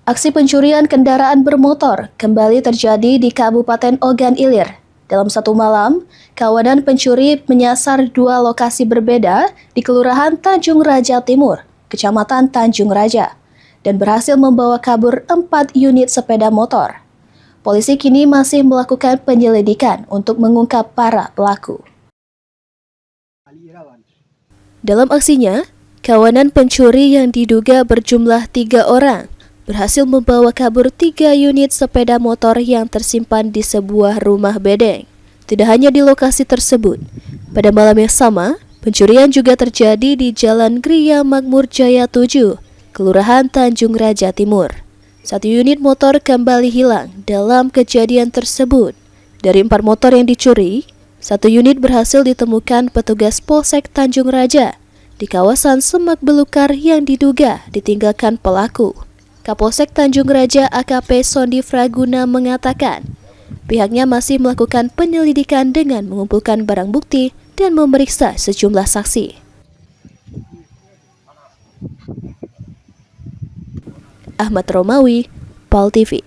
Aksi pencurian kendaraan bermotor kembali terjadi di Kabupaten Ogan Ilir. Dalam satu malam, kawanan pencuri menyasar dua lokasi berbeda di Kelurahan Tanjung Raja Timur, Kecamatan Tanjung Raja, dan berhasil membawa kabur 4 unit sepeda motor. Polisi kini masih melakukan penyelidikan untuk mengungkap para pelaku. Dalam aksinya, kawanan pencuri yang diduga berjumlah 3 orang berhasil membawa kabur 3 unit sepeda motor yang tersimpan di sebuah rumah bedeng. Tidak hanya di lokasi tersebut, pada malam yang sama, pencurian juga terjadi di Jalan Gria Makmur Jaya 7, Kelurahan Tanjung Raja Timur. 1 unit motor kembali hilang dalam kejadian tersebut. Dari 4 motor yang dicuri, 1 unit berhasil ditemukan petugas Polsek Tanjung Raja di kawasan Semak Belukar yang diduga ditinggalkan pelaku. Kapolsek Tanjung Raja AKP Sondi Fraguna mengatakan, pihaknya masih melakukan penyelidikan dengan mengumpulkan barang bukti dan memeriksa sejumlah saksi. Ahmad Romawi, PAL TV.